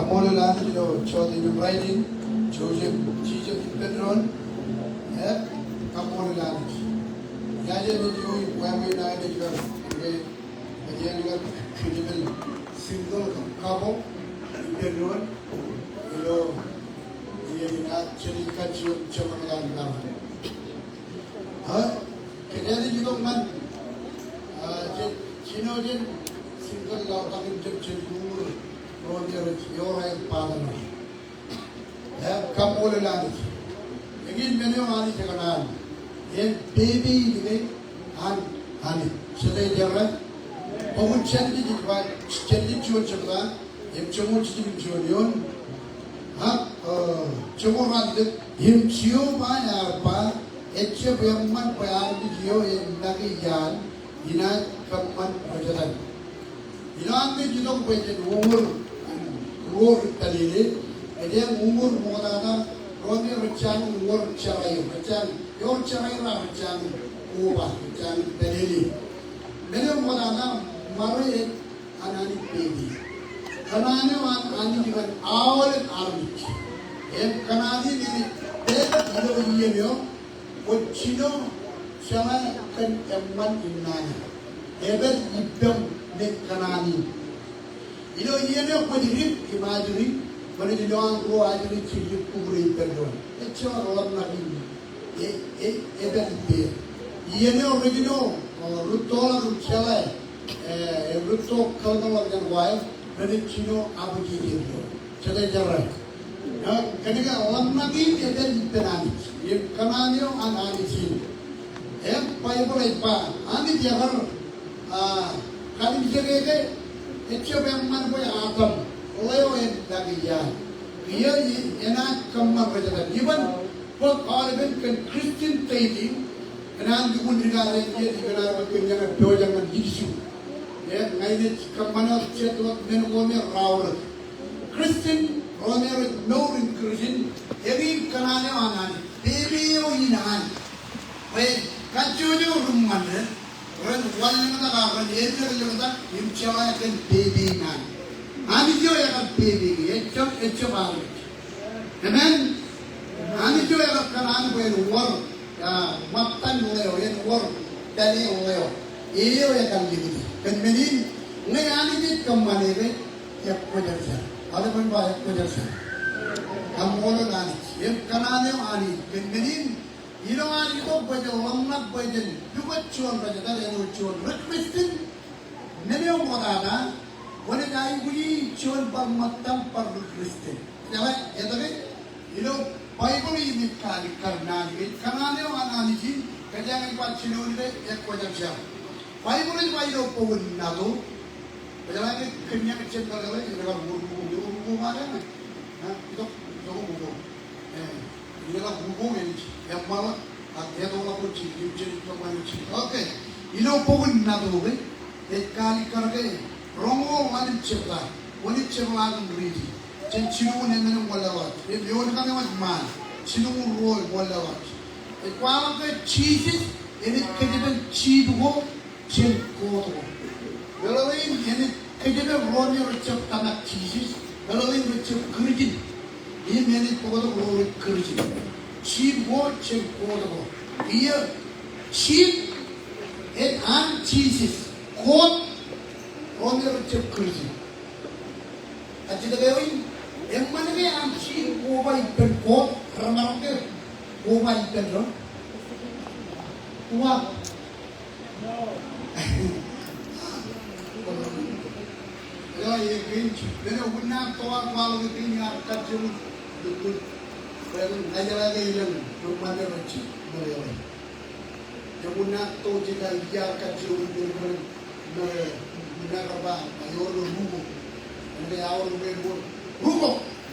Kamolala, Chodi Ibrahim, Joseph, Jesus Pedron, Kamolala. Yaje Nijo, Wame Nadiga, Again, credible single Cabo, Pedron, actually catch you Chamalan now. Canadian, you don't man, Chinodian, single law coming to Chibu. Your Parliament. Have come all around. Again, many of us are around. Then, baby, and honey. So they are right. Owen Chandy, Chandy Church, if Chomuch Junior, Chomoran, him chew by our pa, Etchaman by Arbio in Nagiyan, United Government President. You don't wait in war. War Kalili, and then Umur Monana, Romy Richan, War Charay, Richan, your Charayra, Richan, Uba, Richan, Kalili. Many of Monana, Marie, Anani baby. Kanano and Annie even our army. And Kanadi, then you what Chino, Shama, can M1 in Nana. Ever eat them, Nick Kanani. You know, when you read, imagine, when you don't go, I will kill you, Kubri, Pedro. It's your own nothing. You know, original, Rutola, Ruchella, Ruto, Colonel of the wife, Renechino, Abuji, Chele. Can you get one nothing, and then Penanic? You Cananio and Anicin. Bible like Pan, Annie Javar, Kalim Etchaman by Atom, Leo and Dagiyan. Here is enact common president. Even for all event Christian thinking, and I'm the one regarding here, you are looking at a Dojan and issue. Yeah, I common of Chetwak, then Womer Raul. Christian, Romer, no inclusion, every Canano on baby or in hand. Wait, can't you do room under? When one another, you try and baby man. And if you have a baby, it's a marriage. Amen. And if you have a canal when work, Matan Leo and work, Daddy Leo, Elio can give it. And many, may I come one every, Yakuja, other one by Yakuja. I'm all on it. If Canano on it, and many. You know, I go by the one not by the you got children, and children. Requesting many of Modana, when I we children by Matam per Christian. You know, Bible is the Karnani, Kanano and Aniji, Kajan Pachino, Equaja. Bible is by your power Nado, but I think Kenyan Children, you okay. You know, Pogan Nadobe, a Kali Karge, Romo, one chipla, one chipla and greedy. Chenchu and then Wallawat. If you want to come with man, Chinu roll Wallawat. A quality cheeses, any credible cheat walk, chin coat. Bellowing any credible Romeo Richard Tanak cheeses, bellowing Richard Gridin. He made it for the roll with Gridin. Cheap watch and portable. Here, cheap and cheeses. Court, Romeo Chip Cruising. At the going, and money and cheap over in court, Ramaka, over in Pedro. What? No. Then I would not talk while the thing are touching the good. Well, Najaladian, to Madamachi, Maria. The Muna told you that Yakachu, Naraba, Mayor Rubo, and the hour of Rainbow. Rubo!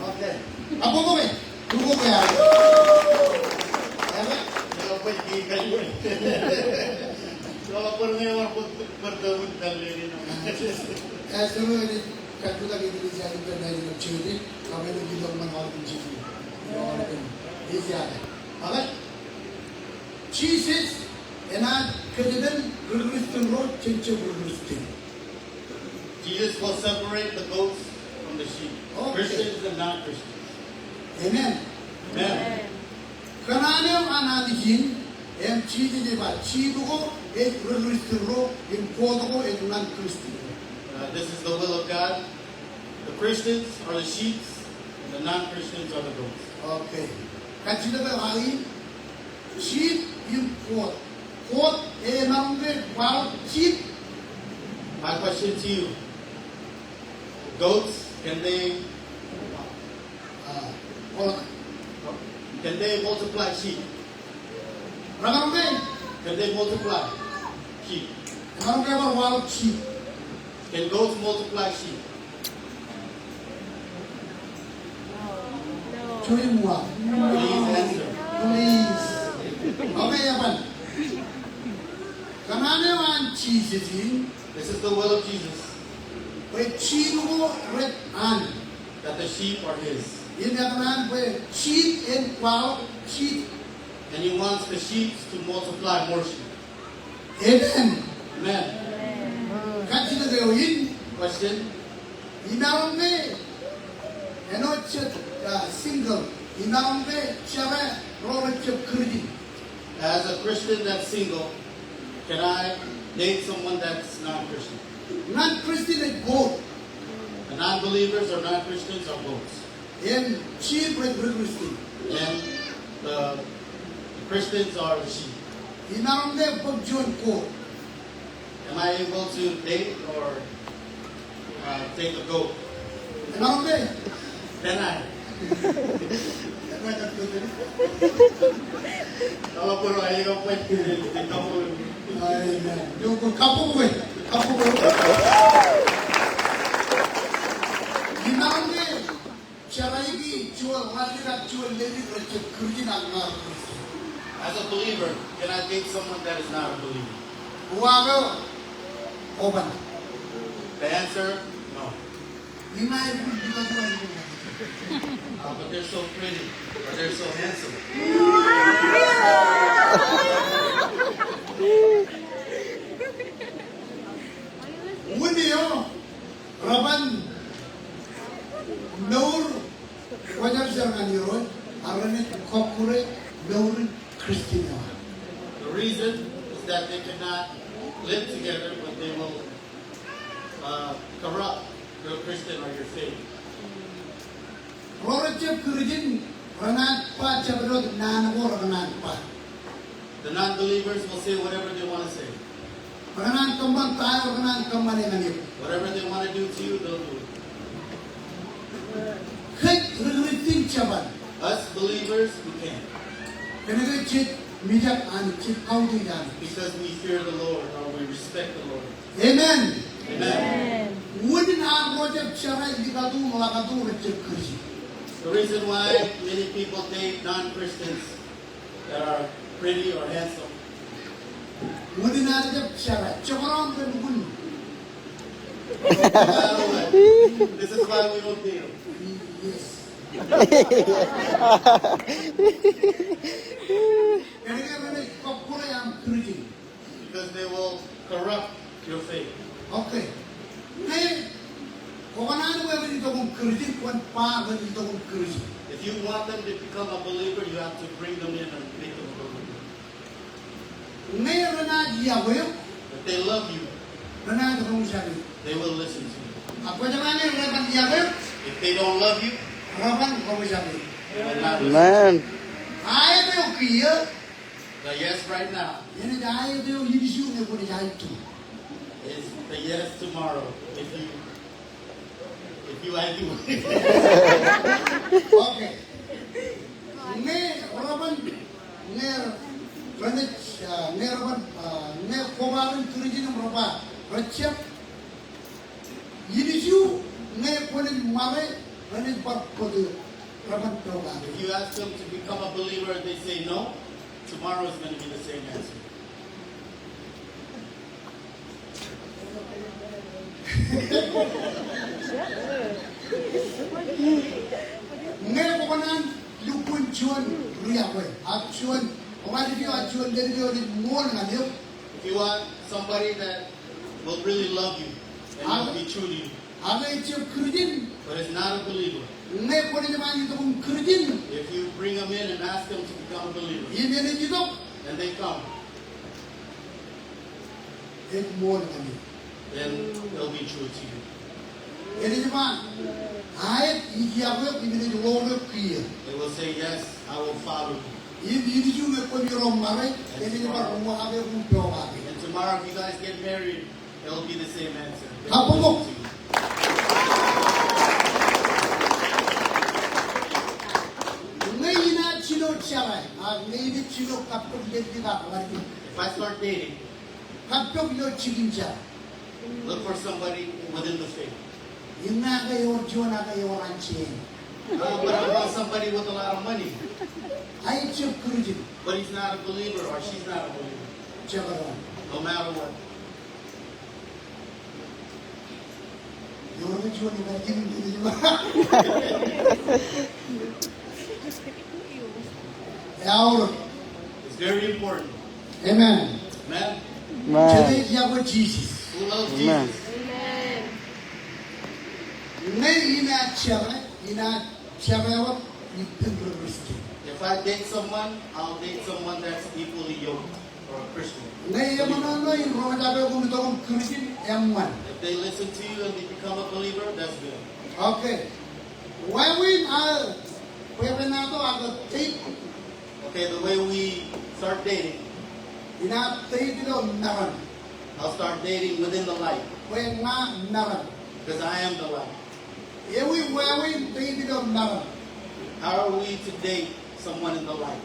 Okay. Above it! Rubo! As the way Katuka is international children, how many government organizations? Alright? Jesus and I credible Christian road, change of Christian. Jesus will separate the goats from the sheep. Oh, Christians and non-Christians. Amen. Amen. Kananyo anadihin em chidi deba chidugo et regristro in kodogo et non-Christian. This is the will of God. The Christians are the sheep, and the non-Christians are the goats. Okay. Kachida bali sheep in court. Court e nambe wild sheep. My question to you: goats, can they multiply sheep? Rangambe Can they multiply sheep? nambe wild sheep. Can goats multiply sheep? Chuyumwa. Please answer. Please. Okay, yapan. Kananyo an chidi This is the will of Jesus, we chidugo red an. that the sheep are His, In the man we sheep in wild sheep. and He wants the sheep to multiply more sheep. Amen. Amen. Kachida deoyin. Question: Inarombe enot single. Inarombe chara rolet kredi. As a Christian that's single, can I date someone that's non-Christian? Non Christian is goat. The non-believers or non-Christians are goats, And sheep with Christian. and the Christians are the sheep. Inarombe pagjon ko. Am I able to date or take a goat? Inarombe. Can I? Kalau pun ayah kau pun kamu. Yung kapo ko eh. Kapo ko. Inarombe charaigi chual walira chual levi roche kredi nangar. As a believer, can I date someone that is not a believer? Wago oban. The answer: no. Inay bukan. But they're so pretty, or they're so handsome. Wuniyo Raban Noor wajar jangan yoro arane kokure Noor Christina. The reason is that they cannot live together, but they will corrupt your Christian or your faith. Rorajab kurjin ranat pa chabrod nanwo ranat pa. The non-believers will say whatever they want to say. Ranat kambang tayo ranat kambang ngani. Whatever they want to do to you, they'll do it. Khat regreting chaban. Us believers, we can't. Kenega chit mijak an chit kaudi jan. Because we fear the Lord or we respect the Lord. Amen. Amen. Wouldn't have rojab charai dikadu malakadu rajab kurjin. The reason why many people date non-Christians that are pretty or handsome Wouldn't have rojab charai chabaram kan gun. this is why we don't date them. Yes. Kenega rane kokure am kurjin. Because they will corrupt your faith. Okay. Hey, kokanan mo ba dito kung kurjin kung pa ba dito kung kurjin? If you want them to become a believer, you have to bring them in and make them a believer. Ngayon na diyagoy, If they love you, na kung sabi. they will listen to you. Ako naman ni raban diyagoy, If they don't love you, raban kung sabi. they will not listen. Man. Ayaw mo yung kiya, The yes right now yan na ayaw mo yung yinisyo na kung ayaw ito. is the yes tomorrow. If you like to. Okay. Ne raban ne ranet ne raban ne kobarin kurjin ng raba. Rachap yinisyo ne kunin mare ranet barkodo raban program. If you ask them to become a believer and they say no, tomorrow is going to be the same answer. Ngayon ko kanan lupun chuan riya ko. Actuan, wala di actuan dari di mo na niyo. If you want somebody that will really love you and will be true to you, Aga itu kurjin but is not a believer, Ngay po na naman ito kung Christian. if you bring them in and ask them to become a believer, Hindi na dito. and they come, It more than it. then they'll be true to you. Ini cuma ayat ijabat ini di luar kia. They will say, yes, I will follow you. Ini juga penyuruh marai. Ini cuma rumah apa pun jawab. And tomorrow, if you guys get married, it'll be the same answer. They Apa will mo? listen to you. Ngay na chino charai. Ngay na chino kapag hindi ka lagi. If I start dating, Kapag yo chikin charai. look for somebody within the faith. Yung na kayo John na kayo ranchin. But I want somebody with a lot of money, Ay chip kurujin. but he's not a believer or she's not a believer, Chabaran. no matter what. Yung John ni Martin hindi ba? Yaur. It's very important. Amen. Amen? Jadi Amen. dia buat Jesus. Who loves Amen. Jesus? Ngay ina charai wa ipin berkristi. If I date someone, I'll date someone that's equally yoked or a Christian. Ngay yang mana no in roh jabe ko nito kung Christian M1. If they listen to you and they become a believer, that's good. Okay. Why we pwede na to ako take Okay, the way we start dating, ina take dito naran. I'll start dating within the light Pwede na naran. because I am the light. Ewi take dito naran. How are we to date someone in the light?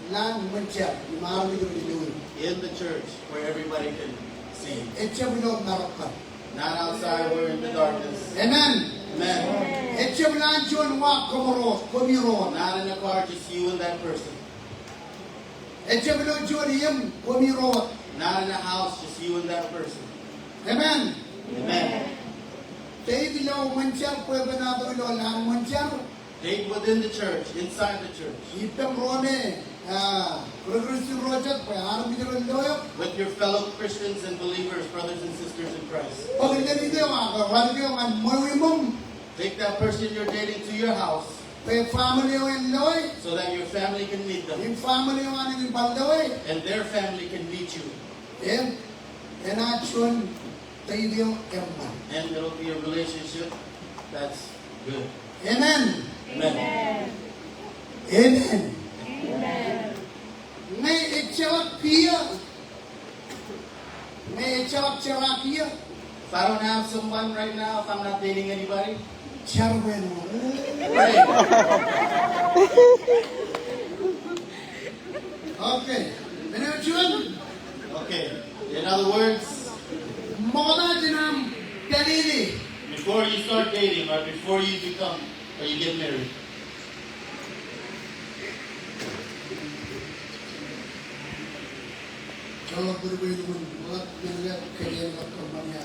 Lan mencar imam dito dito. In the church where everybody can see. Echa dito naran. Not outside where in the darkness. Amen. Amen. Echa lan John wa komiro. Not in a car, just you and that person. Echa John yem komiro. Not in a house, just you and that person. Amen. Amen. Take dito mencar pwede na to lo lan mencar. Date within the church, inside the church. Ipang rone progressive rojak pa aram dito loyo. With your fellow Christians and believers, brothers and sisters in Christ. Pag hindi dito warga man moimum Take that person you're dating to your house pe family en loy. so that your family can meet them In family man in baldoy. and their family can meet you. Enachon tayo emma. And it'll be a relationship that's good. Amen. Amen. Amen. May echalak kia. May echalak kia. If I don't have someone right now, if I'm not dating anybody, Charwen. pray. Okay. Menachon. Okay. In other words, Moda jinam pelili. before you start dating or before you become or you get married, Kalau berbeda pun buat melihat kerja kerjanya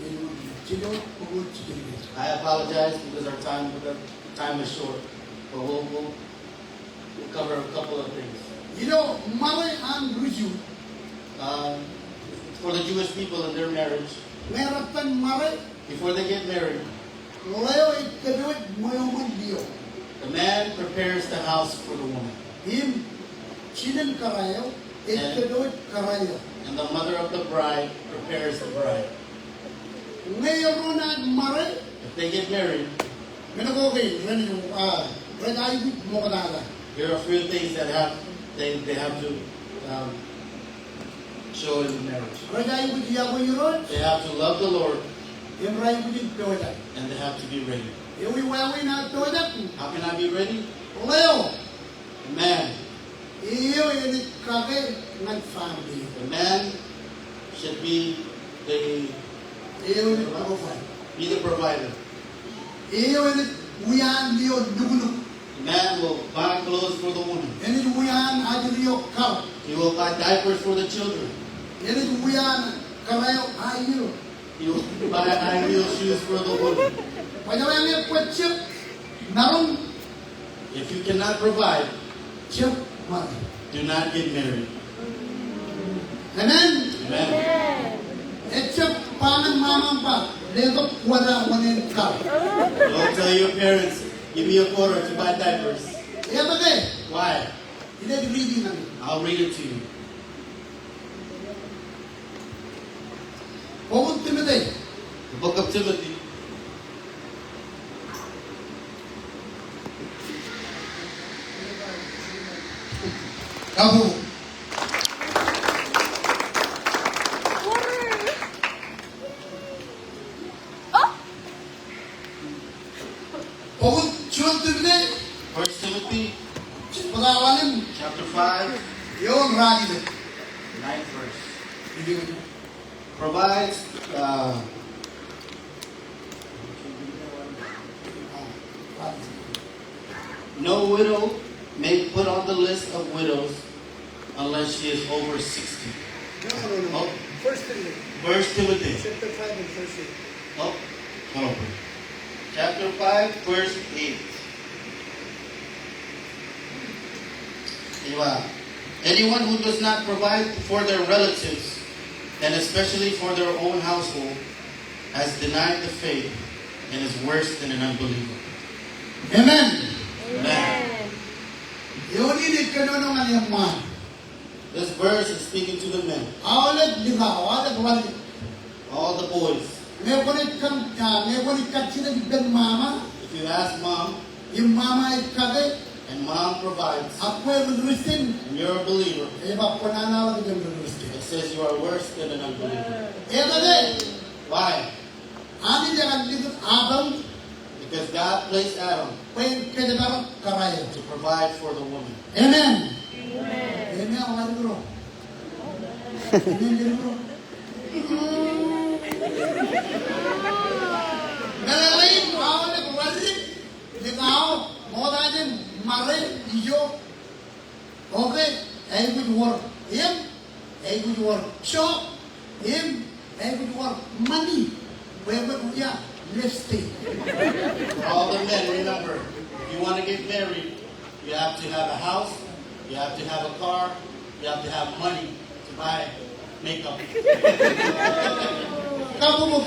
ini cilo pukul cilo. I apologize because our time is short, but we'll cover a couple of things. You know, malay ang rujuk. For the Jewish people in their marriage, Meratan malay before they get married, layo ikadut moyuman dia. the man prepares the house for the woman, Him chilen karayo ikadut karayo. and the mother of the bride prepares the bride. Ngayon na malay If they get married, menagogi ren ay mo kadala. there are a few things that they have to show in the marriage. Ren ay dia ko yuron. They have to love the Lord, Im ray ko din toda. and they have to be ready. Iwi wawi na toda. How can I be ready? Layo Man, iyo ini kage ngan family. the man should be the Iyo ni profile. provider. Iyo ini uyan liyo duguluk. The man will buy clothes for the woman. Ini uyan aja liyo kau. He will buy diapers for the children. Ini uyan karayo ayo. He will buy high heel shoes for the woman. Pajawa yang pecip narung If you cannot provide, cip mati. do not get married. Amen. Amen. Ecep pangan mamam pak. Nekot wala yung car. Don't tell your parents, give me a quarter to buy diapers. Iya ba kay? Why? Hindi reading lang. I'll read it to you. Pagod Timothy. The book of Timothy, Kamu. Pagod John Timothy. 1 Timothy Pag-awalan. chapter 5, Yung rally. 9th verse. Hindi ko niya. Provides no widow may put on the list of widows unless she is over 60. No. Oh, First Timothy, 1 Timothy. chapter 5 and verse 8. Oh, hold on. Chapter 5, verse 8. Diba? Anyone who does not provide for their relatives, and especially for their own household, has denied the faith and is worse than an unbeliever. Amen. Amen. Yung init ka nun ng aliyang man. This verse is speaking to the men, Awalat di ba? Awalat walit. all the boys. May kulit ka sila di ben mama. If you ask mom, Yung mama ay kage. and mom provides, Ako ay lulusin. and you're a believer, Eh ba, punanawa di ben lulusin. it says you are worse than an unbeliever. Eh kage. Why? Amin dia kan likod Adam. Because God placed Adam Pwede kaya karaya. to provide for the woman. Amen. Amen. Awal bro. Amen bro. Nalalain, awal na walit. Ikaw, modajen, mare, iyo. Okay, ay good work. Him, ay good work. So, him, ay good work. Money. Wherever we are, let's stay. For all the men, remember, if you want to get married, you have to have a house, you have to have a car, you have to have money to buy makeup. Kapo mo.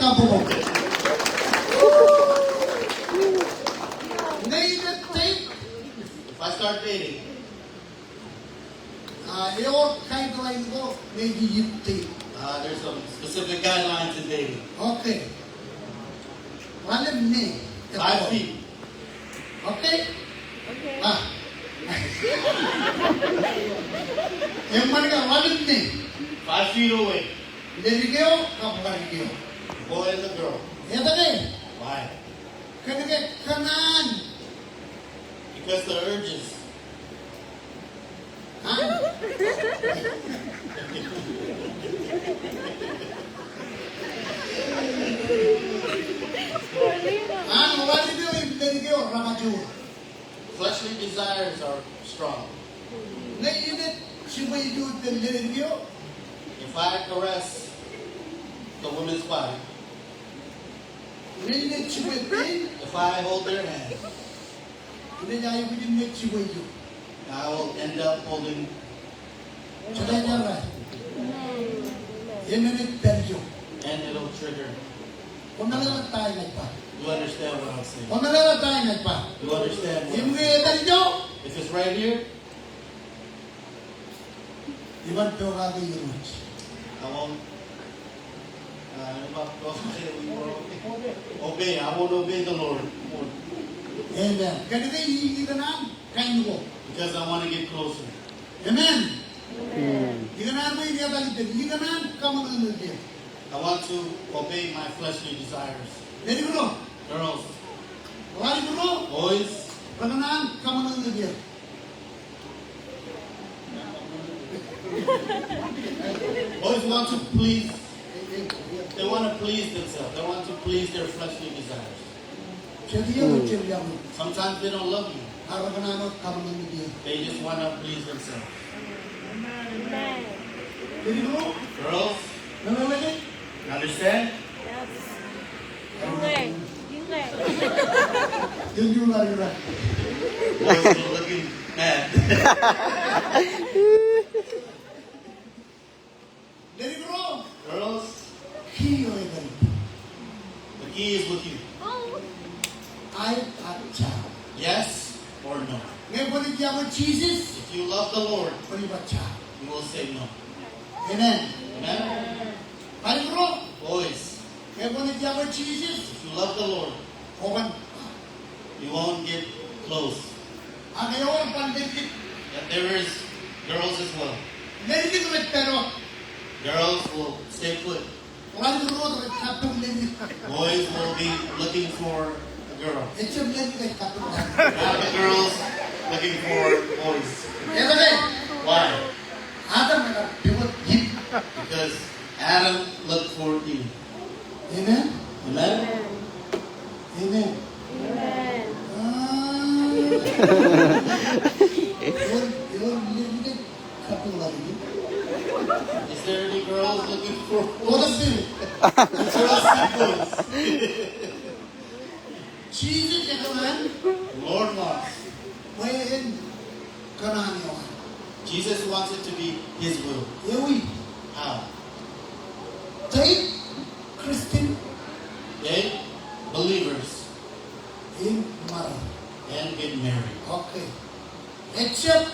Ngayon take, If I start dating, your guideline ko, maybe you take. there's some specific guidelines in dating. Okay. Walang ni. 5 feet. Okay? Ah. Yung man ka, walang ni. 5 feet away. Deligyo, kapaligyo. The boy and the girl. Ito ni. Why? Kanagay, kanan. Because the urges. Ha? Ano, waligyo, deligyo, rakajur. Fleshly desires are strong. Naiinit, si Wayu, deligyo. If I caress the woman's body, Naiinit si Wayu. if I hold their hand, Hindi niya yung pinimit si Wayu. I will end up holding. Sa kanya ra. Yan na rin peryo. And it'll trigger. Kung nalalat tayo nagpa. You understand what I'm saying? Kung nalalat tayo nagpa. You understand what Yung I'm saying? mga peryo. If it's right here, Iban to kagay yung I won't. Obey. I won't obey the Lord Amen. Ganito yung hihiganan, kain ko. because I want to get closer. Amen. Higanan mo yung higanan. Higanan, kamu na nilagyan. I want to obey my fleshly desires. Jadi bro, Girls, wali bro, boys, pananan, kamu na nilagyan. boys want to please. They want to please themselves. They want to please their fleshly desires. Jadi yung ceriya mo. Sometimes they don't love you. Harap na ano, kamu na nilagyan. They just want to please themselves. Jadi bro, Girls, nalagyan. you understand? Yun yung lari. Boys are looking mad. Jadi bro, Girls, kiyo yung ganito. the He is with you. Ay at siya. Yes or no? Ngayon po niya mo Jesus, If you love the Lord, pwede ba siya? you will say no. Amen. Amen? Paling bro, Boys, ngayon po niya mo Jesus, if you love the Lord, open. you won't get close. Ang ngayon, pandikit. Yet there is girls as well. Narinig ko pero, Girls will stay put. paling bro, katong narinig. Boys will be looking for a girl. Ito narinig kay katong narinig. Not the girls looking for boys. Kaya sabi, Why? Adam nagpiwot hip. Because Adam looked for Eve. Amen? Amen? Amen. Yun, narinig katong narinig. Is there any girls looking for What boys? is it? Girls and boys. Jesus ya kaman, The Lord wants. pwede kanan yo. Jesus wants it to be His will. Yewi, How? take Christian They, believers, in mara. and get married. Okay. Except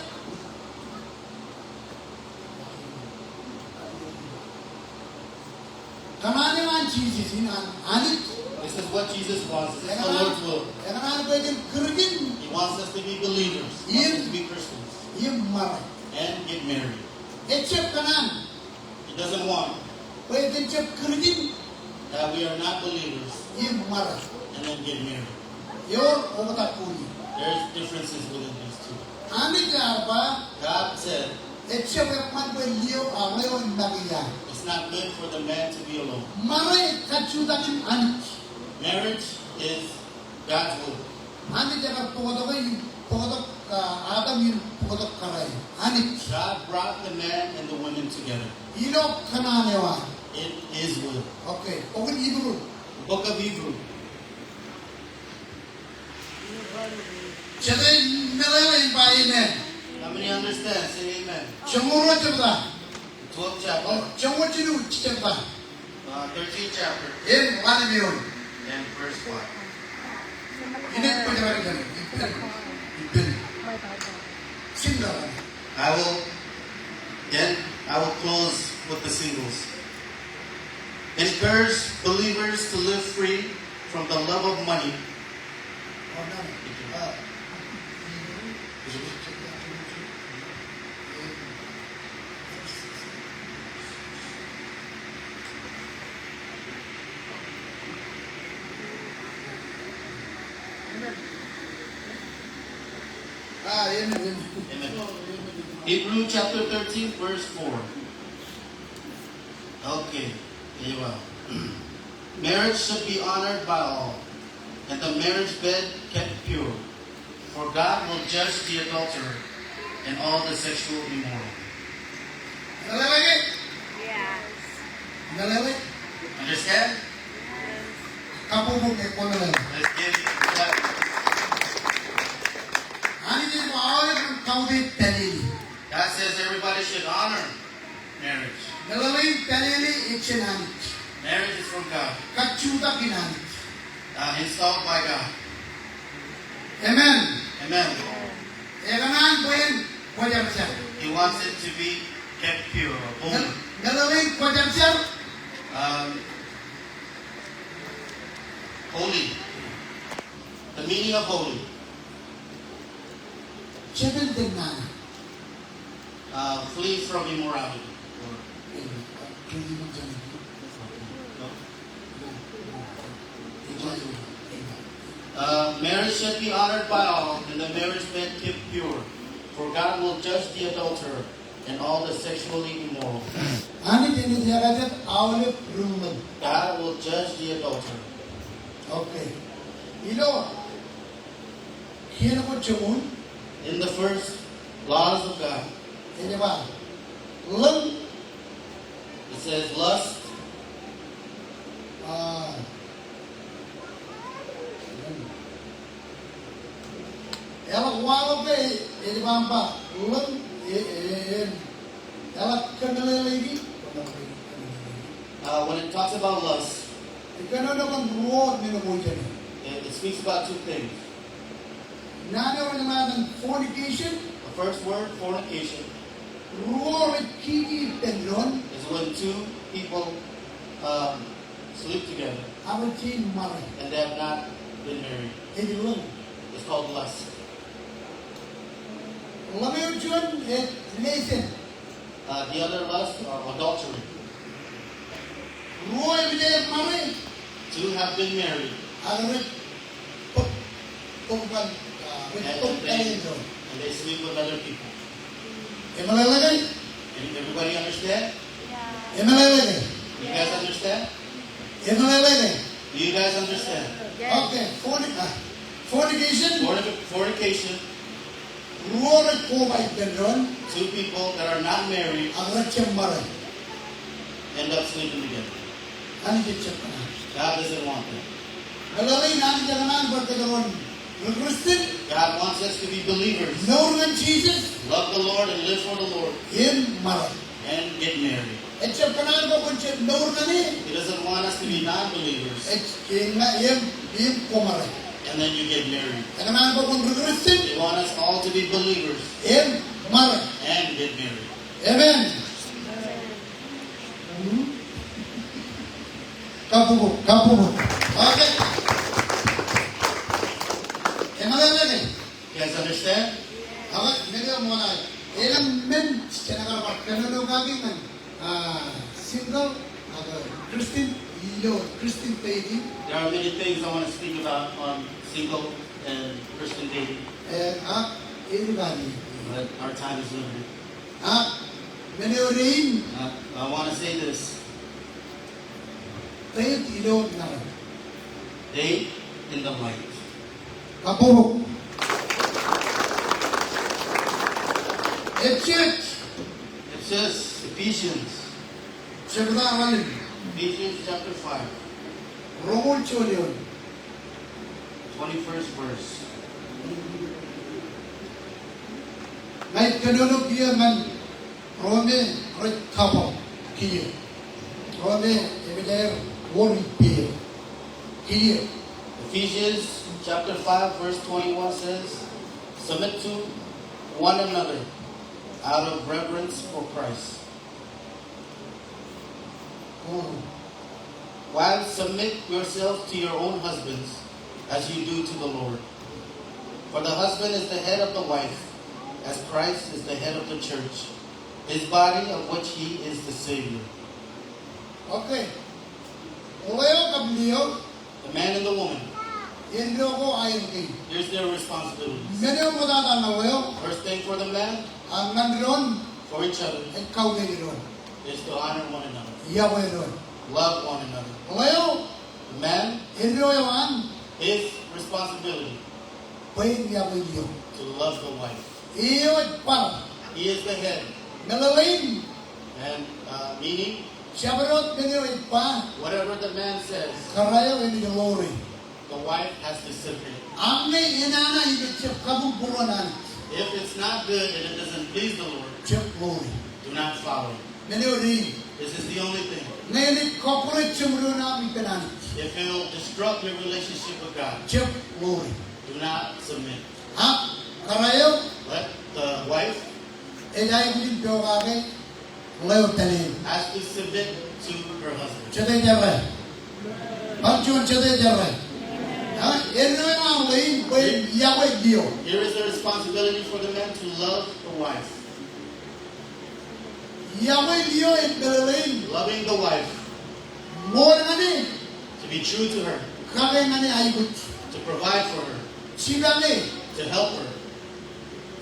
kanan yo ang Jesus in anit. This is what Jesus wants. This is the Lord's will. Kanan pwede kerjin He wants us to be believers. He wants us to be Christians. in mara. And get married. Except kanan He doesn't want pwede except kerjin that we are not believers in mara. and then get married. Yor otak puli. There's differences within these two. Anit ya ba? God said Except man pwede liyo away on nagiya. it's not good for the man to be alone. Mare kachudakin anit. Marriage is God's will. Anit ya pokok pokok Adam yung pokok karay. Anit. God brought the man and the woman together. Ilo kananewa. In His will. Okay. Pokok Hebrew. The book of Hebrew. Jadi nilai yung amen. How many understand? Say amen. Cemuru cerita. 12th chapter. Oh, cemuru cilu cerita. 13th chapter. Yang mana miun? And verse 1. Ini penjelasan kan. Ipen. Singgah. I will close with the singles. Encourage believers to live free from the love of money. Oh, nana. Ini. Amen. Hebrew chapter 13, verse 4. Okay, here you are. Marriage should be honored by all, and the marriage bed kept pure. For God will judge the adulterer and all the sexual immoral. Nalawag. Yes. Nalawag. Understand? Kapubog ko na lang. Let's give that. Ano din mo awal ng kaudit dalili. God says everybody should honor marriage. Nalawag dalili itchinanit. Marriage is from God, Kachuda kinanit. installed by God. Amen. Amen. Ekanan ko yan. Kwajar siya. He wants it to be kept pure, holy. Nalawag kwajar siya. Holy. The meaning of holy. Seven din na. Flee from immorality. Marriage should be honored by all, and the marriage bed kept pure. For God will judge the adulterer and all the sexually immoral. Ano din niya kagad awal rumen. God will judge the adulterer. Okay. Ilo. Kaya ko cumun. In the first laws of God, Ini ba? Leng. it says lust, Ela wala ba ini bamba. Leng. Ela kenal lagi. when it talks about lust, Ikaw na kung ruod ni namoy dyan. It speaks about two things. Nanaw naman ng fornication, The first word, fornication, ruod at kiki pendron, is when two people sleep together awal chin maray. and they have not been married. Hindi lang. It's called lust. Lamayo dyan, lesen. The other lust or adultery. Ruod at maray. Two have been married Alam pagpan, and they sleep with other people. Malalagay? Everybody understand? Malalagay? You guys understand? Malalagay? Do you guys understand? Okay, fornication, Fornication, ruod at kumay pendron, two people that are not married ang rakyang maray. end up sleeping together. Ano yung check na? God doesn't want that. Malalay natin dyan naman, pagkakaroon. Yung Christian, God wants us to be believers. know ng Jesus, Love the Lord and live for the Lord yun maray. and get married. At siya panalo ko kung siya know na ni, He doesn't want us to be non-believers at yun nga, yun kumaray. and then you get married. At naman ko kung Christian, He wants us all to be believers yun maray. and get married. Amen. Kapubo. Okay. Malalagay. You guys understand? Ako, medyo muna. Ilang men, siya nakarapat. Kanano kami ng single, Christian dating, There are many things I want to speak about on single and Christian dating, everybody. but our time is limited. Medyo rin, I want to say this. tayo ilog na. Date in the light. Kapubo. Church, It says Ephesians siya ba Ephesians chapter 5, Romol Cholion. 21st verse. Ngayon kanunog dia man Rome Kapo Kiyo. Rome Ebeler Wori Piyo. Kiyo. Ephesians chapter 5 verse 21 says, submit to one another out of reverence for Christ. Wives, submit yourselves to your own husbands as you do to the Lord. For the husband is the head of the wife, as Christ is the head of the church, his body of which he is the Savior. Okay. Ulayo kabliyo, The man and the woman, yendo ko ayon kay. here's their responsibilities. Medyo mo tatanawayo, First thing for the man, ang nandiron, for each other, ikaw na ron. is to honor one another, Iyaw ron. love one another. Ulayo, The man, yendo yawan, his responsibility pain iyaw iyo. to love the wife. Iyo at para. He is the head, Nalalain, and meaning siya barot medyo at pa. whatever the man says, Karayaw ini glory. the wife has to submit. Ang may inana ibig siya kabuburanan. If it's not good and it doesn't please the Lord, Siya glory. do not follow. Medyo rin. This is the only thing. Ngayon, corporate siya mo namin kanan. If it will disrupt your relationship with God, Siya glory. do not submit. Ha? Karayaw, Let the wife dahil ko din piyo kagay, layo tanin. has to submit to her husband. Siya tayo jaray. Pagkiwan siya tayo jaray. Ha? Yan na yung mga lain, bayan yaway diyo. Here is the responsibility for the man to love the wife. Yaway diyo at dalalain. Loving the wife, More nga ni, to be true to her, kagay nga ni aybut. to provide for her, Sila ni, to help her,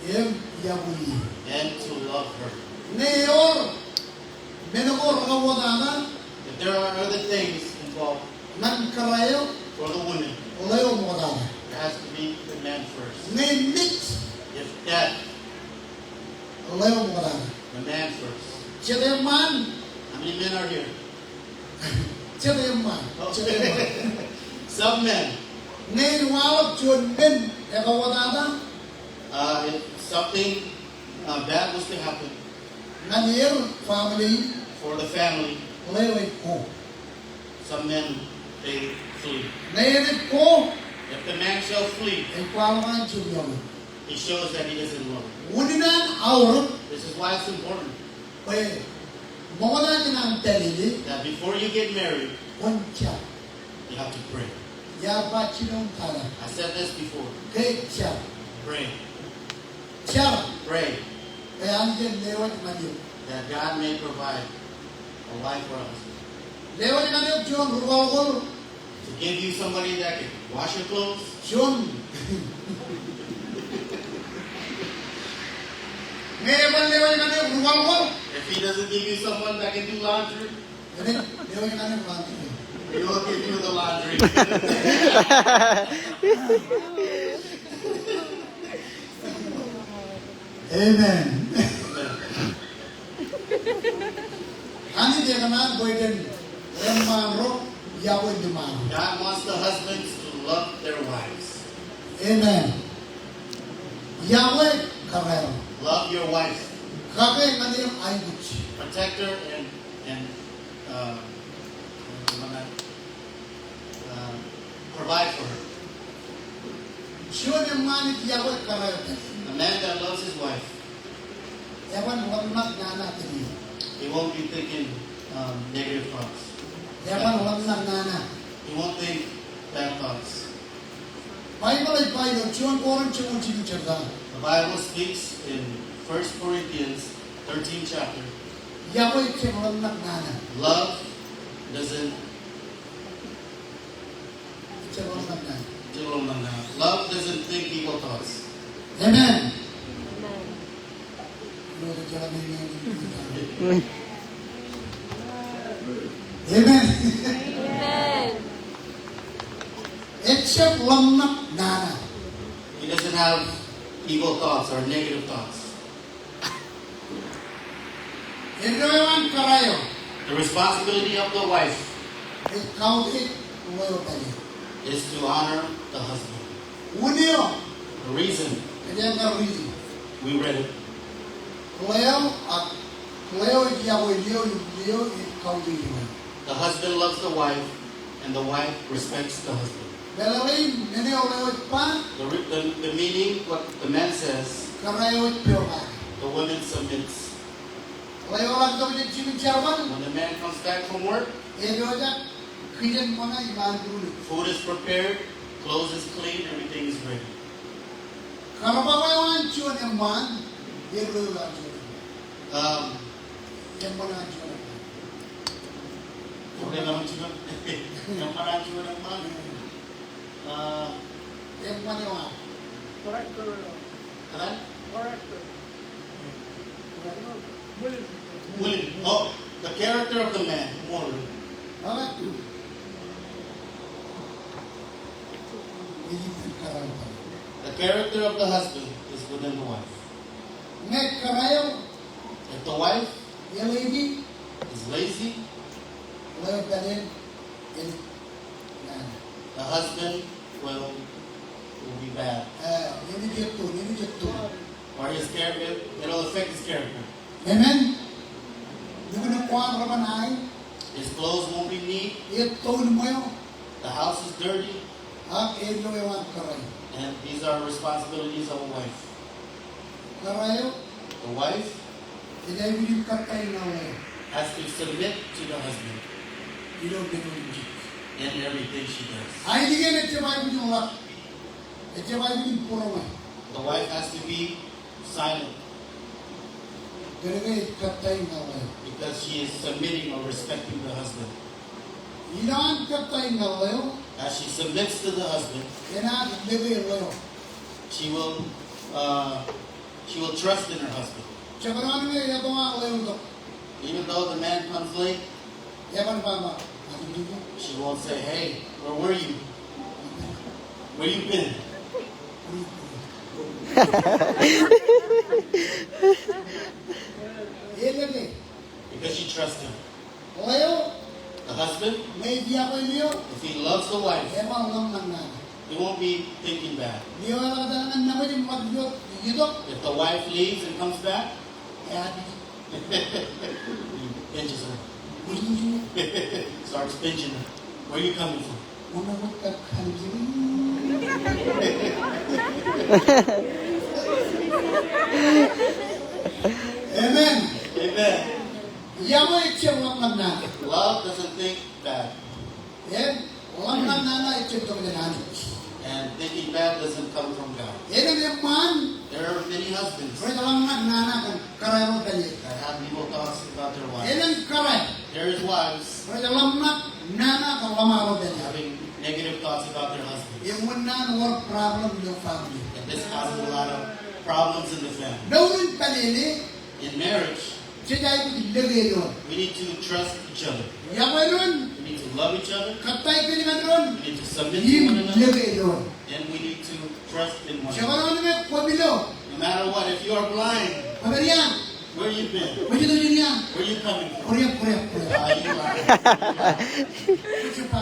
yung yaway. and to love her. Ngayon, menokor kawatangan, If there are other things involved nang karayaw, for the woman, layo mo katangan. it has to be the man first. Ngayon, If that, layo mo katangan. the man first. Siya tayo man, How many men are here? siya tayo man, siya tayo man. Some men. Ngayon, wawag chun men, kawatangan, If something bad was to happen nangyayar family, for the family, layo ay ko. some men they flee. Nainip ko, If the man shall flee, ay kwawangan chumyo. he shows that he doesn't love. Uninan aurot, This is why it's important ay mawala din ang talili, that before you get married, koncha. you have to pray. Yaba chinong tala. I said this before. Kay siya. Pray. Siya. Pray Kaya ano dyan, lewat maniyo. that God may provide a wife for us. Lewat maniyo, John, rurwawal. To give you somebody that can wash your clothes, John. Ngayon, lewat maniyo, rurwawal. if he doesn't give you someone that can do laundry, Ganun, lewat maniyo, rurwawal. he will give you the laundry. Amen. Ani dia naman, boy din, remaro, yawoy dumaro. God wants the husbands to love their wives. Amen. Yahweh karero. Love your wife. Kake ngani yung ayuch. Protect her and uh, provide for her. Siyon yung manit Yahweh karero. A man that loves his wife, Ewan wagmat na natin yun. he won't be thinking negative thoughts. Ewan wagmat na na. He won't think bad thoughts. Bible ay Bible, siyon koran siyon siyon siyon. The Bible speaks in 1 Corinthians 13 chapter. Yahweh siyon wagmat na na. Love doesn't Siyon wagmat na. love doesn't think evil thoughts. Amen. Lord, siya na yung Amen. Amen. Except wagmat na na. He doesn't have evil thoughts or negative thoughts. Ito yung karayo. The responsibility of the wife Ikaw it, umayo tayo. is to honor the husband. Uniyo, The reason kanya nga reason. we read it, Kuleo Yahweh Leo, ikaw din. the husband loves the wife and the wife respects the husband. Dalawin, naniyo Leo pa, The meaning, what the man says, karayo pure ka. the woman submits. Leo lang daw yung Jimmy Charwan, When the man comes back from work, edo dyan, kiyan mo na iman dulu. food is prepared, clothes is clean, everything is ready. Karabawayan chuan yung man, edo lang chuan. Yan mo na chuan. Okay naman siya. Yung marami siya naman. Yan mo na yung Corrector. Kanan? Corrector. Willing. Oh, the character of the man. Moral. Bakit? Iitin karayo. The character of the husband is within the wife. Ngayon karayo, If the wife yung lady, is lazy, Leo dalhin, the husband will be bad. Ini dia tu. Or his character, it'll affect his character. Amen. Yung nakuha ka ba na ay, His clothes won't be neat, ito mo yun, the house is dirty, ilo yung karayo. and these are responsibilities of a wife. Karayo, The wife hindi mo katay na wala. has to submit to the husband Ilo binunjik. in everything she does. Ay, hindi ka nagtibay mo yung wak. Nagtibay mo yung puro mo. The wife has to be silent Pero nga katay na wala. because she is submitting or respecting the husband. Ilo ang katay na wala. As she submits to the husband, Kaya nagbibig wala. she will trust in her husband. Tsaka naman nga, yato nga wala yung dok. Even though the man comes late, Yapan pa ma. Ano dito? she won't say, "Hey, where were you? Where you been?" Ilan eh. Because she trusts him. Wala The husband, may diya ko niyo. if he loves the wife, Ewan lang nang nana. he won't be thinking bad. Di wala ka talaga naman yung mag-yot. Yudok. If the wife leaves and comes back, Kaya he pinches her. di. Starts pinching her. Where are you coming from? Managot ka kanjiri. Amen. Amen. Yawa itse lamlam na. Love doesn't think bad. Yan. Lamlam na itse ito kailangan. And thinking bad doesn't come from God. Yan ang man. There are many husbands Kaya lamlam na kan karayro dali. that have evil thoughts about their Yan wives. ang karay. There is wives Kaya lamlam na kan lamaro dali. having negative thoughts about their husbands. Yung muna war problem yung family. And this causes a lot of problems in the family. Dawin palili. In marriage, Siya ko ilagay doon. we need to trust each other. Yawa ron. We need to love each other. Katay pilihan ron. We need to submit to Yung one another. ilagay doon. And we need to trust in one Siya another. ko naman pabilo. No matter what, if you are blind, Pabariyan. where you been? Pwede doon yun yan. Where you coming from? Kuriyap. You are. Siya pa.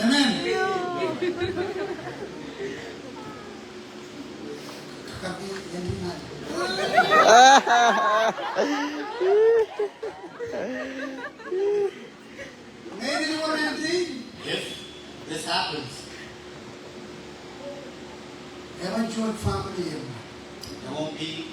Amen. Kaki yan din na. Ngayon din mo rin din. If this happens, Eventual family yun. there won't be,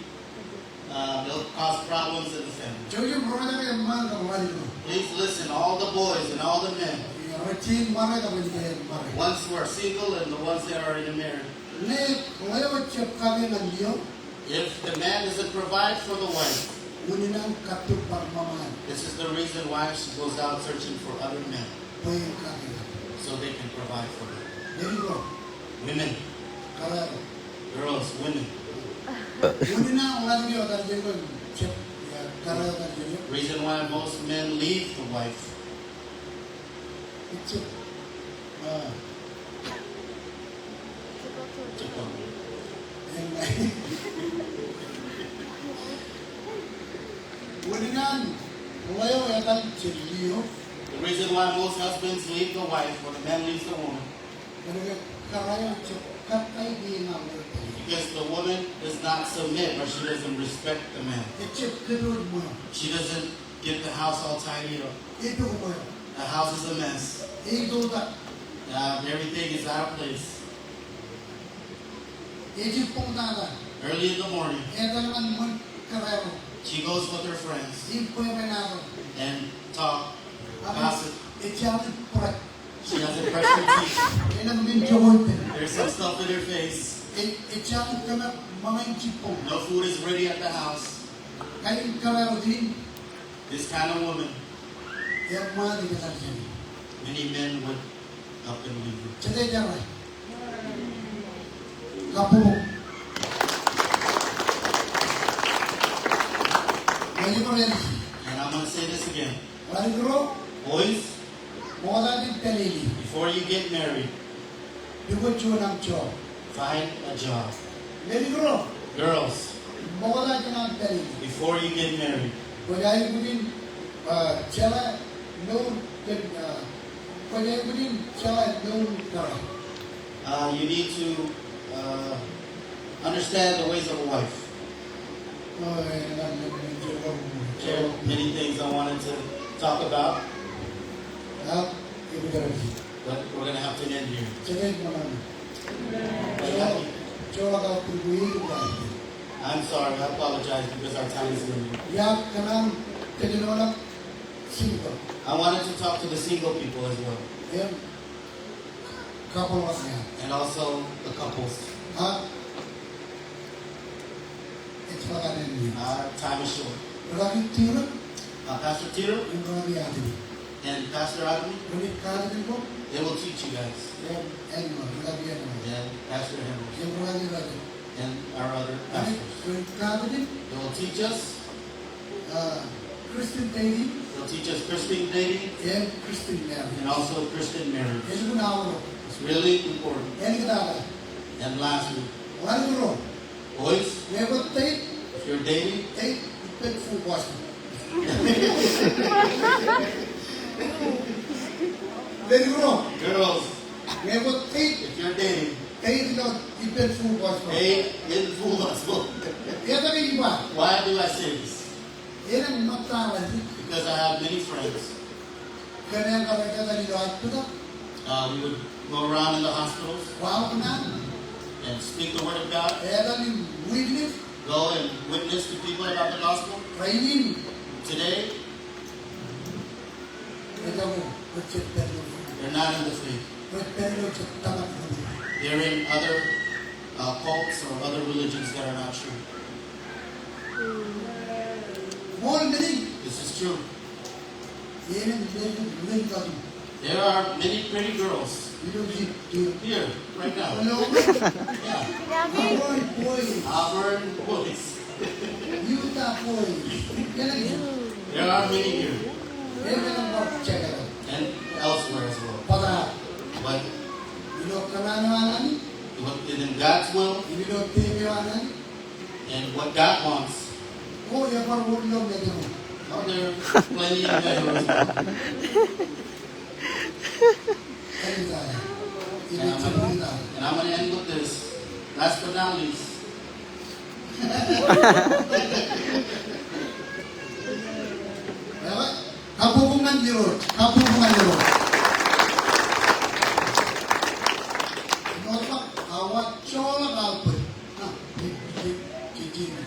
it'll cause problems in the family. Jojo brother ka yung mga kawali mo. Please listen, all the boys and all the men, Routine mara ka rin din mara. ones who are single and the ones that are in a marriage. Ne, ngayon chip kami ng Diyo, If the man doesn't provide for the wife, ngunit ang katupang mamahan. this is the reason why she goes out searching for other men Pwede kami. so they can provide for her. Dili ko, Women, kalaro. girls, women. Ngunit na ang lagi ko dahil ko chip kalaro ka Diyo. Reason why most men leave the wife. Chip. to come. Ngunit na ngayon yata chip Diyo. The reason why most husbands leave the wife or the man leaves the woman Kalaro chip katay di nga mo. because the woman does not submit or she doesn't respect the man. Chip kadod mo. She doesn't get the house all tidied up. Ito ko mo. The house is a mess. Ito ka. Everything is out of place. Ito pong nada. Early in the morning, Ito naman mo kalaro. she goes with her friends Ito yung menaro. and talk, gossip. Ito yung prak. She doesn't brush her teeth. Yan ang minjawag. There's some stuff in her face. Ito yung kama mga inchipong. No food is ready at the house. Kaya kalaro din. This kind of woman, Yung mga di ka dyan. many men would up and leave her. Tsaka dyan rin. Kapulong. Ngayon ko rin. And I'm going to say this again. Maligro, Boys, mawala din pelili. before you get married, Dukot yun ang tiyo. find a job. Maligro, Girls, mawala din ang pelili. before you get married, Pwede ko din, tsala, noon, pwede ko din, tsala, noon, kara. you need to understand the ways of a wife. There are many things I wanted to talk about, but we're going to have to end here. I'm sorry, I apologize because our time is limited. I wanted to talk to the single people as well, and also the couples. Our time is short. Pastor Tito and Pastor Agni, they will teach you guys, and Pastor Henry, and our other pastors. They will teach us. Christian dating They'll teach us Christian dating and Christian marriage. and also Christian marriage. Yan ko na ako. It's really important. Yan kita ka. And lastly, Wala ko. boys, Never take, if you're dating, take full wash. Very wrong. girls, Never take, if you're dating, not depend full wash. date in full gospel. Yan ang iba. Why do I say this? Yan ang matala. because I have many friends. Kaya ang karagya tali doon ito. We would go around in the hospitals Wow na. and speak the word of God, Kaya tali witness, go and witness to people about the gospel. training. Today, Ito mo, wajit pero. they're not in the faith. Pero sa tamat mo. They're in other cults or other religions that are not true. More galing. This is true. Yan ang galing ka. There are many pretty girls here, right now. Hello. Yeah. Boy, boy. Auburn boys. Utah boy. Yan ang There are many here yan ang check it. and elsewhere as well. Para But ilok ka na naman. what is in God's will Ilok tibiwanan. and what God wants, Oh, yan par wulong na mo. oh, there are plenty of men as well. Kaya tayo. And I'm Ilok gonna, and I'm gonna end with this. Last but not least, Kabubungan diro. Kabubungan diro. Nota awat chola kalpe. Na,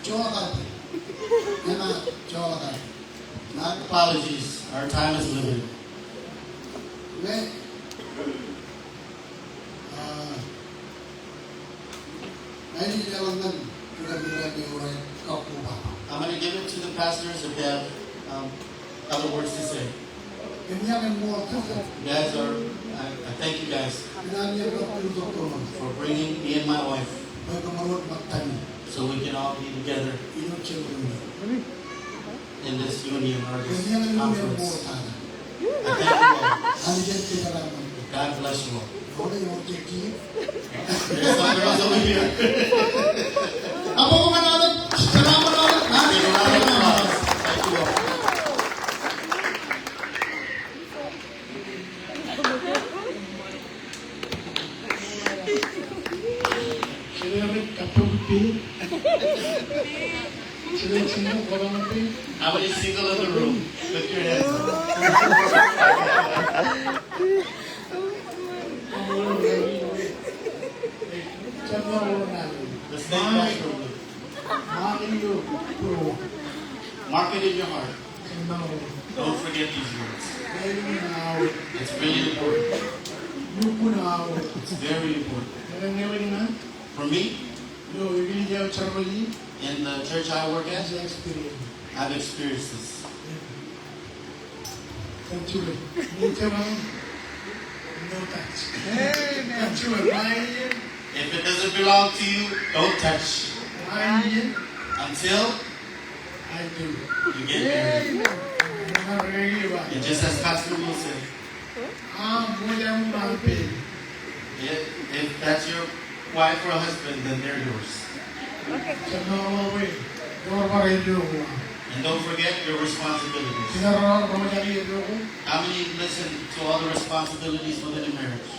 chola kalpe. Yana chola kalpe. not apologies. Our time is limited. Ne. Ay di naman nan. Kira-kira ni orang kapuba. I'm gonna give it to the pastors if they have other words to say. Kanya kan mo ka. You guys are, I thank you guys Kinanya ko ang doktor mo. for bringing me and my wife Ay kamarot magtani. so we can all be together Ino chiyo mo. in this union or this Kanya kan mo conference. ka. I thank you all. Ano dyan kita lang. God bless you all. Ako yung tiki. There's some girls over here. Ako ko manalo. Salamat ulit. Give a round of applause. Thank you all. Sila kaputi. Sila korang natin. How many single in the room? Put your hands up. Let's thank God for you. Mark it in your heart. Don't forget these words. It's really important. It's very important. For me, in the church I work at, I've experienced this. If it doesn't belong to you, don't touch until you get married. And just as Pastor Will said, if that's your wife or husband, then they're yours. And don't forget your responsibilities. How many listen to all the responsibilities within a marriage?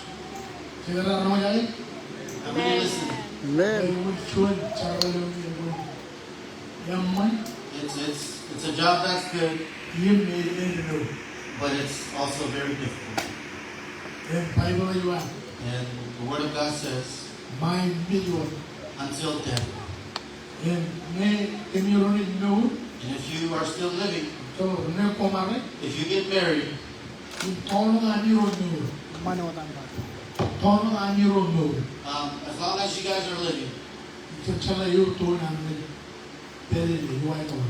How many listen? It's a job that's good, but it's also very difficult. And the Word of God says, until death. And if you are still living, if you get married, as long as you guys are living,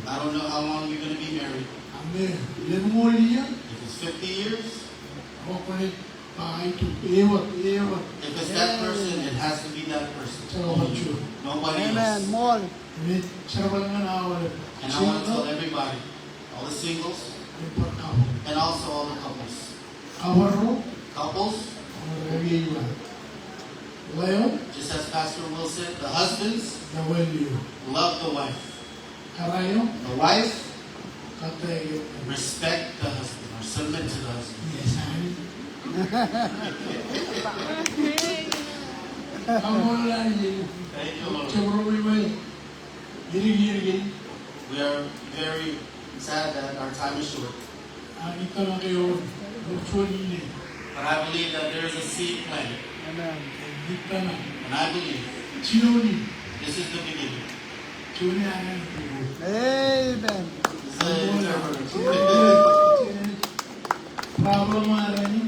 I don't know how long you're going to be married. If it's 50 years, if it's that person, it has to be that person. Nobody else. And I want to tell everybody, all the singles, and also all the couples. Couples, just as Pastor Will said, the husbands love the wife. The wife, respect the husband or submit to the husband. Thank you, Lord. We are very sad that our time is short. Kita lang kayo, virtually ni. But I believe that there is a seed planted. Amen. Kita na. And I believe Sinoni. this is the beginning. Sinoni anan po. Amen. This is the interpreter. Problem ara ni.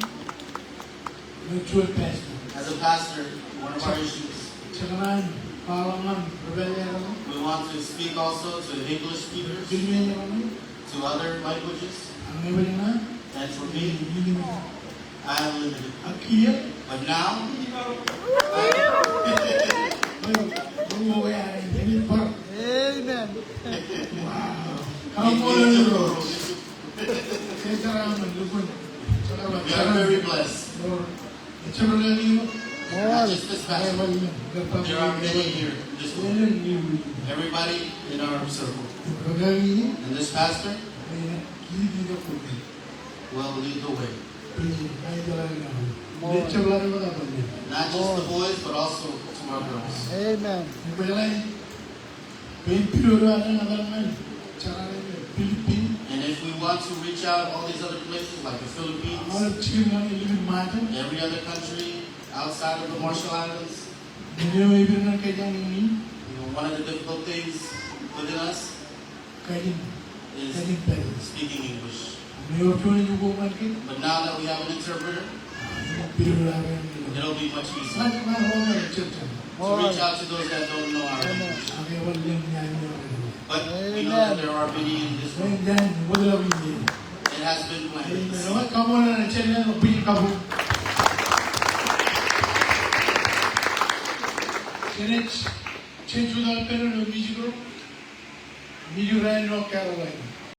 Virtual pastor. As a pastor, one of our issues, Sakaran, pawangan, rebellion mo. we want to speak also to English speakers, Bilmen mo. to other languages. Ang nabali na. And for me, Hindi mo. I am limited. Akiya. But now, Umuwi ara ni. Par. Amen. Wow. Kamu lang bro. Saya saraman lupon. Salamat. we are very blessed. Ito lang niyo. Not just this Kaya pastor. mo. There are many here in this room. Everybody in our circle. Pagani. And this pastor Kaya hindi ko po. will lead the way. Kaya talaga na. Ito lang mo na ba niya? Not just the boys, but also to our girls. Amen. Ibalay. Pinpiro ang naman. Tsaka Philippines. And if we want to reach out all these other places, like the Philippines, All chicken lang ilibig mata. every other country outside of the Marshall Islands, Hindi mo ibig ng kanyang ini. one of the difficult things within us Kanyang. is Kanyang tayo. speaking English. May option yung buwan kit. But now that we have an interpreter, Pinpiro lang ang nila. it'll be much easier Saan ka ho nga yung church? to reach out to those that don't know our language. Ang ewan lang niya niya. But we know that there are many in this Ngayon room. dyan, wala lang hindi. It has been planted. Naman ka muna na siya na magpili ka po. Sinits, change without pen and music group. Music Ryan Rock Caroline.